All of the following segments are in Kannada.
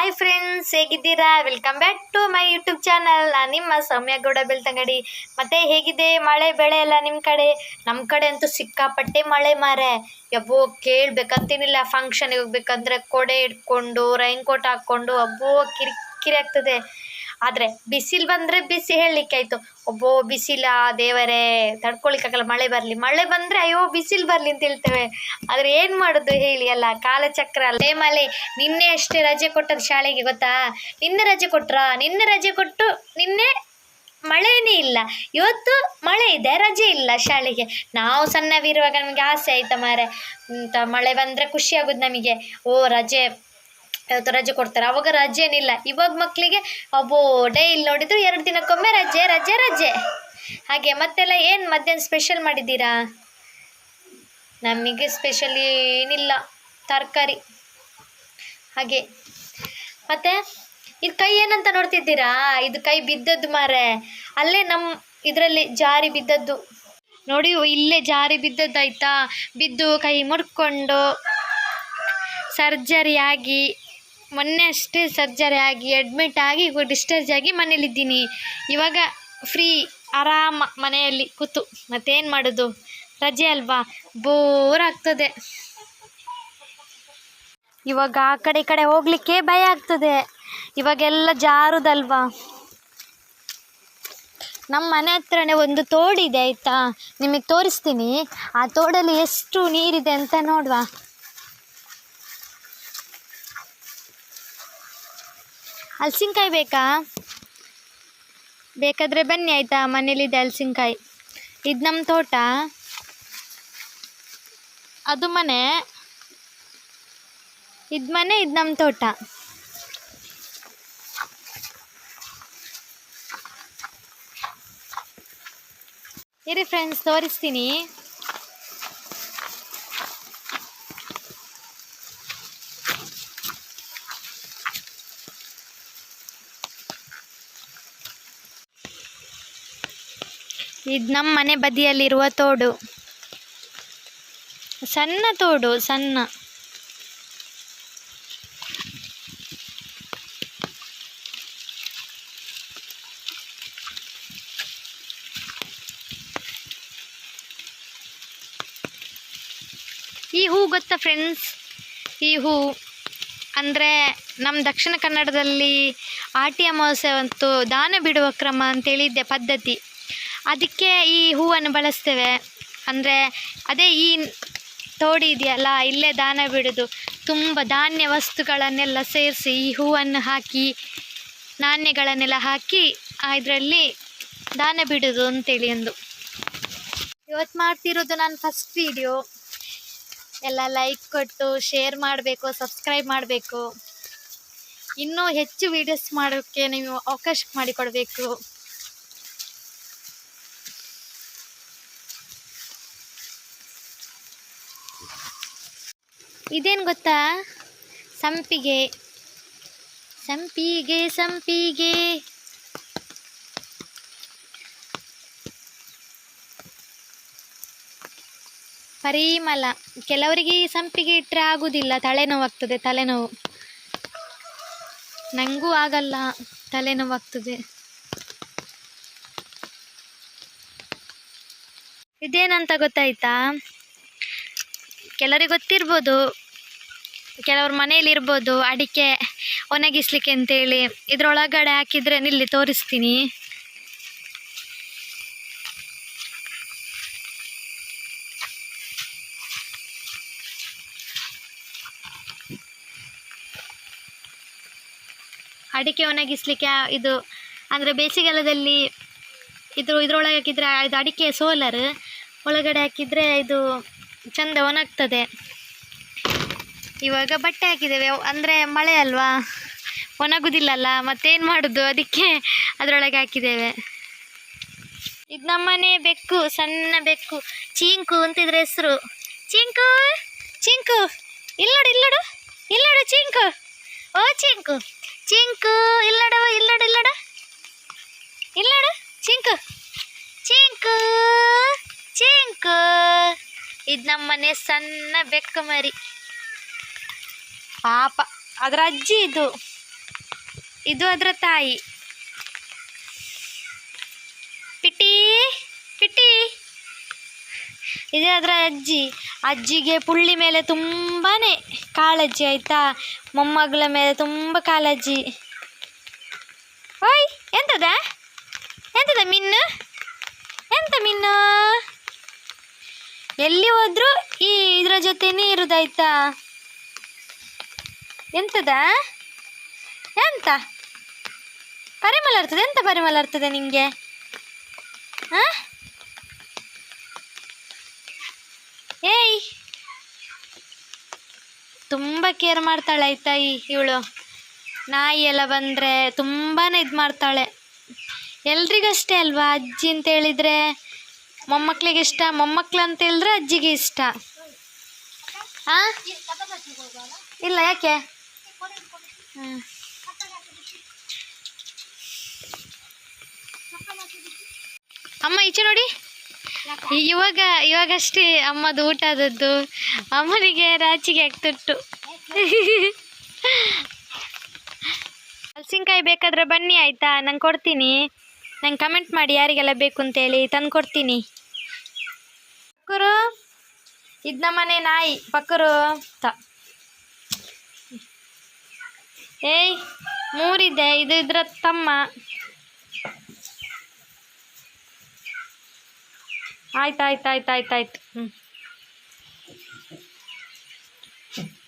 ಹಾಯ್ ಫ್ರೆಂಡ್ಸ್, ಹೇಗಿದ್ದೀರಾ? Welcome back to my YouTube channel. ನಾನು ನಿಮ್ಮ ಸೌಮ್ಯ ಗೌಡ ಬೆಳ್ತಂಗಡಿ. ಮತ್ತೆ ಹೇಗಿದೆ ಮಳೆ ಬೆಳೆ ಎಲ್ಲ ನಿಮ್ಮ ಕಡೆ? ನಮ್ಮ ಕಡೆ ಅಂತೂ ಸಿಕ್ಕಾಪಟ್ಟೆ ಮಳೆ ಮಾರೆ. ಯಬ್ಬೋ ಕೇಳಬೇಕಂತೇನಿಲ್ಲ. ಫಂಕ್ಷನ್ಗೆ ಹೋಗ್ಬೇಕಂದ್ರೆ ಕೊಡೆ ಇಟ್ಕೊಂಡು ರೈನ್ ಕೋಟ್ ಹಾಕ್ಕೊಂಡು ಅಬ್ಬೋ ಕಿರಿಕಿರಿ ಆಗ್ತದೆ. ಆದರೆ ಬಿಸಿಲು ಬಂದರೆ ಬಿಸಿ ಹೇಳಲಿಕ್ಕಾಯ್ತು. ಒಬ್ಬೋ ಬಿಸಿಲ ದೇವರೇ ತಡ್ಕೊಳಿಕ್ಕಾಗಲ್ಲ. ಮಳೆ ಬಂದರೆ ಅಯ್ಯೋ ಬಿಸಿಲು ಬರಲಿ ಅಂತ ಹೇಳ್ತೇವೆ. ಆದರೆ ಏನು ಮಾಡೋದು ಹೇಳಿ, ಅಲ್ಲ ಕಾಲಚಕ್ರ ಅಲ್ಲ. ಮಳೆ ನಿನ್ನೆ ಅಷ್ಟೇ ರಜೆ ಕೊಟ್ಟದ್ದು ಶಾಲೆಗೆ, ಗೊತ್ತಾ? ನಿನ್ನೆ ರಜೆ ಕೊಟ್ರಾ? ನಿನ್ನೆ ರಜೆ ಕೊಟ್ಟು ನಿನ್ನೆ ಮಳೆನೇ ಇಲ್ಲ. ಇವತ್ತು ಮಳೆ ಇದೆ, ರಜೆ ಇಲ್ಲ ಶಾಲೆಗೆ. ನಾವು ಸಣ್ಣವಿರುವಾಗ ನಮಗೆ ಆಸೆ ಆಯ್ತಾ ಮಾರೆ, ಮಳೆ ಬಂದರೆ ಖುಷಿ ಆಗೋದು ನಮಗೆ. ಓ ರಜೆ, ಇವತ್ತು ರಜೆ ಕೊಡ್ತಾರೆ. ಅವಾಗ ರಜೆನಿಲ್ಲ. ಇವಾಗ ಮಕ್ಕಳಿಗೆ ಒಬ್ಬೋ ಡೈಲಿ ನೋಡಿದ್ರು 2 ದಿನಕ್ಕೊಮ್ಮೆ ರಜೆ ರಜೆ ರಜೆ. ಹಾಗೆ ಮತ್ತೆಲ್ಲ ಏನು ಮಧ್ಯಾಹ್ನ ಸ್ಪೆಷಲ್ ಮಾಡಿದ್ದೀರಾ? ನಮಗೆ ಸ್ಪೆಷಲ್ ಏನಿಲ್ಲ, ತರಕಾರಿ ಹಾಗೆ. ಮತ್ತು ಇದು ಕೈ ಏನಂತ ನೋಡ್ತಿದ್ದೀರಾ? ಇದು ಕೈ ಬಿದ್ದದ್ದು ಮಾರೆ, ಅಲ್ಲೇ ನಮ್ಮ ಇದರಲ್ಲಿ ಜಾರಿ ಬಿದ್ದದ್ದು ನೋಡಿ. ಇಲ್ಲೇ ಜಾರಿ ಬಿದ್ದದ್ದು ಆಯಿತಾ. ಬಿದ್ದು ಕೈ ಮುರ್ಕೊಂಡು ಸರ್ಜರಿ ಆಗಿ, ಮೊನ್ನೆ ಅಷ್ಟೇ ಸರ್ಜರಿ ಆಗಿ ಅಡ್ಮಿಟ್ ಆಗಿ ಡಿಸ್ಚಾರ್ಜ್ ಆಗಿ ಮನೇಲಿದ್ದೀನಿ. ಇವಾಗ ಫ್ರೀ ಆರಾಮ ಮನೆಯಲ್ಲಿ ಕೂತು. ಮತ್ತೇನು ಮಾಡೋದು, ರಜೆ ಅಲ್ವಾ, ಬೋರ್ ಆಗ್ತದೆ. ಇವಾಗ ಆ ಕಡೆ ಈ ಕಡೆ ಹೋಗಲಿಕ್ಕೆ ಭಯ ಆಗ್ತದೆ. ಇವಾಗೆಲ್ಲ ಜಾರುದಲ್ವಾ. ನಮ್ಮ ಮನೆ ಹತ್ರನೇ ಒಂದು ತೋಡಿದೆ ಆಯಿತಾ, ನಿಮಗೆ ತೋರಿಸ್ತೀನಿ. ಆ ತೋಡಲ್ಲಿ ಎಷ್ಟು ನೀರಿದೆ ಅಂತ ನೋಡುವ. ಹಲಸಿನ್ಕಾಯಿ ಬೇಕಾ? ಬೇಕಾದರೆ ಬನ್ನಿ ಆಯಿತಾ, ಮನೇಲಿದೆ ಹಲಸಿನ್ಕಾಯಿ. ಇದು ನಮ್ಮ ತೋಟ, ಅದು ಮನೆ, ಇದು ಮನೆ, ಇದು ನಮ್ಮ ತೋಟ. ಇರಿ ಫ್ರೆಂಡ್ಸ್, ತೋರಿಸ್ತೀನಿ. ಇದು ನಮ್ಮ ಮನೆ ಬದಿಯಲ್ಲಿರುವ ತೋಡು, ಸಣ್ಣ ತೋಡು, ಸಣ್ಣ. ಈ ಹೂ ಗೊತ್ತಾ ಫ್ರೆಂಡ್ಸ್? ಈ ಹೂ ಅಂದರೆ ನಮ್ಮ ದಕ್ಷಿಣ ಕನ್ನಡದಲ್ಲಿ ಆಟಿ ಅಮಾವಾಸ್ಯೆ ಅಂತೂ ದಾನ ಬಿಡುವ ಕ್ರಮ ಅಂತೇಳಿದ್ದೆ ಪದ್ಧತಿ. ಅದಕ್ಕೆ ಈ ಹೂವನ್ನು ಬಳಸ್ತೇವೆ. ಅಂದರೆ ಅದೇ ಈ ತೋಡಿ ಇದೆಯಲ್ಲ, ಇಲ್ಲೇ ದಾನ ಬಿಡೋದು. ತುಂಬ ಧಾನ್ಯ ವಸ್ತುಗಳನ್ನೆಲ್ಲ ಸೇರಿಸಿ ಈ ಹೂವನ್ನು ಹಾಕಿ, ನಾಣ್ಯಗಳನ್ನೆಲ್ಲ ಹಾಕಿ ಇದರಲ್ಲಿ ದಾನ ಬಿಡೋದು ಅಂತೇಳಿ ಅಂದು. ಇವತ್ತು ಮಾಡ್ತಿರೋದು ನಾನು ಫಸ್ಟ್ ವಿಡಿಯೋ. ಎಲ್ಲ ಲೈಕ್ ಕೊಟ್ಟು ಶೇರ್ ಮಾಡಬೇಕು, ಸಬ್ಸ್ಕ್ರೈಬ್ ಮಾಡಬೇಕು. ಇನ್ನೂ ಹೆಚ್ಚು ವೀಡಿಯೋಸ್ ಮಾಡೋಕ್ಕೆ ನೀವು ಅವಕಾಶ ಮಾಡಿಕೊಡಬೇಕು. ಇದೇನು ಗೊತ್ತಾ? ಸಂಪಿಗೆ, ಸಂಪಿಗೆ, ಸಂಪಿಗೆ. ಪರಿಮಳ. ಕೆಲವರಿಗೆ ಸಂಪಿಗೆ ಇಟ್ಟರೆ ಆಗೋದಿಲ್ಲ, ತಲೆನೋವಾಗ್ತದೆ, ತಲೆನೋವು. ನನಗೂ ಆಗಲ್ಲ, ತಲೆನೋವಾಗ್ತದೆ. ಇದೇನಂತ ಗೊತ್ತಾಯ್ತಾ? ಕೆಲವರಿಗೆ ಗೊತ್ತಿರ್ಬೋದು, ಕೆಲವ್ರ ಮನೇಲಿ ಇರ್ಬೋದು. ಅಡಿಕೆ ಒಣಗಿಸ್ಲಿಕ್ಕೆ ಅಂತೇಳಿ ಇದರೊಳಗಡೆ ಹಾಕಿದರೆ, ನಿಲ್ಲಿ ತೋರಿಸ್ತೀನಿ. ಅಡಿಕೆ ಒಣಗಿಸ್ಲಿಕ್ಕೆ ಇದು ಅಂದರೆ ಬೇಸಿಗೆಗಾಲದಲ್ಲಿ ಇದರೊಳಗೆ ಹಾಕಿದರೆ, ಇದು ಅಡಿಕೆ ಸೋಲರ್ ಒಳಗಡೆ ಹಾಕಿದರೆ ಇದು ಚೆಂದ ಒಣಗ್ತದೆ. ಇವಾಗ ಬಟ್ಟೆ ಹಾಕಿದ್ದೇವೆ, ಅಂದರೆ ಮಳೆ ಅಲ್ವಾ, ಒಣಗುದಿಲ್ಲಲ್ಲ, ಮತ್ತೇನು ಮಾಡೋದು, ಅದಕ್ಕೆ ಅದರೊಳಗೆ ಹಾಕಿದ್ದೇವೆ. ಇದು ನಮ್ಮನೆ ಬೆಕ್ಕು, ಸಣ್ಣ ಬೆಕ್ಕು, ಚಿಂಕು ಅಂತಿದ್ರೆ ಹೆಸರು. ಚಿಂಕು, ಚಿಂಕು, ಇಲ್ಲೋಡು, ಇಲ್ಲೋಡು, ಇಲ್ಲೋಡು ಚಿಂಕು. ಓ ಚಿಂಕು, ಚಿಂಕು, ಇಲ್ಲೋಡು, ಇಲ್ಲೋಡು, ಇಲ್ಲೋಡು, ಇಲ್ಲೋಡು ಚಿಂಕು, ಚಿಂಕು, ಚಿಂಕು. ಇದು ನಮ್ಮನೆ ಸಣ್ಣ ಬೆಕ್ಕು ಮರಿ, ಪಾಪ. ಅದರ ಅಜ್ಜಿ ಇದು, ಇದು ಅದರ ತಾಯಿ. ಪಿಟಿ ಪಿಟಿ. ಇದೇ ಅದರ ಅಜ್ಜಿ. ಅಜ್ಜಿಗೆ ಪುಳ್ಳಿ ಮೇಲೆ ತುಂಬಾ ಕಾಳಜಿ ಆಯಿತಾ, ಮೊಮ್ಮಗಳ ಮೇಲೆ ತುಂಬ ಕಾಳಜಿ. ಓಯ್ ಎಂತದ ಎಂತದ ಮಿನ್ನು, ಎಂತ ಮಿನ್ನು? ಎಲ್ಲಿ ಹೋದ್ರು ಇದರ ಜೊತೆನೇ ಇರೋದಾಯ್ತಾ. ಎಂತದ ಎಂತ ಪರಿಮಳ ಇರ್ತದೆ? ಎಂತ ಪರಿಮಳ ಇರ್ತದೆ ನಿಂಗೆ? ಹಾಂ ಏಯ್ ತುಂಬ ಕೇರ್ ಮಾಡ್ತಾಳೆ ಆಯ್ತಾ ಇವಳು. ನಾಯಿ ಎಲ್ಲ ಬಂದರೆ ತುಂಬಾ ಇದು ಮಾಡ್ತಾಳೆ. ಎಲ್ರಿಗಷ್ಟೇ ಅಲ್ವಾ, ಅಜ್ಜಿ ಅಂತ ಹೇಳಿದರೆ ಮೊಮ್ಮಕ್ಕಳಿಗೆ ಇಷ್ಟ, ಮೊಮ್ಮಕ್ಕಳು ಅಂತ ಹೇಳಿದ್ರೆ ಅಜ್ಜಿಗೆ ಇಷ್ಟ. ಹಾಂ ಇಲ್ಲ ಯಾಕೆ? ಅಮ್ಮ ಈಚೆ ನೋಡಿ. ಇವಾಗಷ್ಟೇ ಅಮ್ಮದು ಊಟ ಆದದ್ದು. ಅಮ್ಮನಿಗೆ ರಾಚಿಗೆ ಆಗ್ತಿತ್ತು. ಹಲಸಿನಕಾಯಿ ಬೇಕಾದ್ರೆ ಬನ್ನಿ ಆಯಿತಾ, ನಂಗೆ ಕೊಡ್ತೀನಿ. ನಂಗೆ ಕಮೆಂಟ್ ಮಾಡಿ ಯಾರಿಗೆಲ್ಲ ಬೇಕು ಅಂತೇಳಿ, ತಂದು ಕೊಡ್ತೀನಿ. ಪಕ್ಕರು ಇದು ನಮ್ಮನೆ ನಾಯಿ ಪಕ್ಕರು ಏಯ್ 3 ಇದೆ. ಇದು ಇದ್ರ ತಮ್ಮ. ಆಯ್ತು.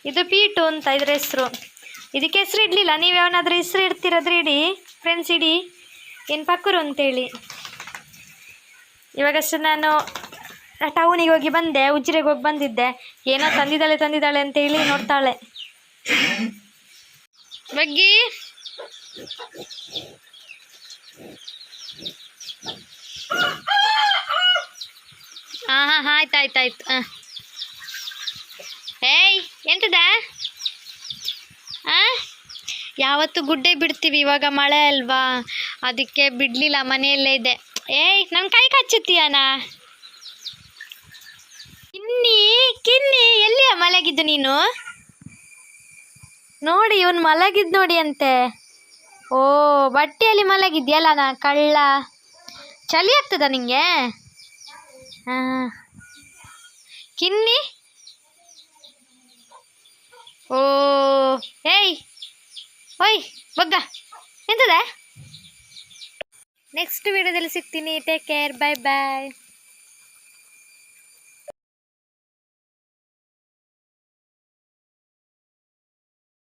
ಇದು ಪೀಟು ಅಂತ ಇದ್ರ ಹೆಸರು. ಇದಕ್ಕೆ ಹೆಸರು ಇಡಲಿಲ್ಲ. ನೀವು ಯಾವನಾದ್ರೂ ಹೆಸರು ಇಡ್ತಿರೋದ್ರೆ ಇಡಿ ಫ್ರೆಂಡ್ಸ್, ಇಡಿ. ಏನು ಪಕ್ಕರು ಅಂತೇಳಿ. ಇವಾಗಷ್ಟು ನಾನು ಟೌನಿಗೆ ಹೋಗಿ ಬಂದೆ, ಉಜಿರೆಗೆ ಹೋಗಿ ಬಂದಿದ್ದೆ. ಏನೋ ತಂದಿದ್ದಾಳೆ ಅಂತೇಳಿ ನೋಡ್ತಾಳೆ. ಬಗ್ಗಿ ಹಾಂ ಆಯ್ತು. ಏಯ್ ಎಂತದ? ಯಾವತ್ತು ಗುಡ್ಡೆ ಬಿಡ್ತೀವಿ, ಇವಾಗ ಮಳೆ ಅಲ್ವಾ ಅದಕ್ಕೆ ಬಿಡಲಿಲ್ಲ, ಮನೆಯಲ್ಲೇ ಇದೆ. ಏಯ್ ನನ್ನ ಕೈ ಕಚ್ಚುತ್ತೀಯಾನ? ಕಿನ್ನಿ ಎಲ್ಲಿಯ ಮಲಗಿದ್ದು ನೀನು? ನೋಡಿ ಇವನು ಮಲಗಿದ್ದು ನೋಡಿ ಅಂತೆ. ಓ ಬಟ್ಟೆಯಲ್ಲಿ ಮಲಗಿದ್ಯಲ್ಲ ನಾ ಕಳ್ಳ. ಚಳಿ ಆಗ್ತದ ನಿಂಗೆ? ಹಾಂ ಕಿನ್ನಿ. ಓ ಏಯ್ ಓಯ್ ಬಗ್ಗ ಎಂತದ? ನೆಕ್ಸ್ಟ್ ವಿಡಿಯೋದಲ್ಲಿ ಸಿಗ್ತೀನಿ. ಟೇಕ್ ಕೇರ್, ಬಾಯ್.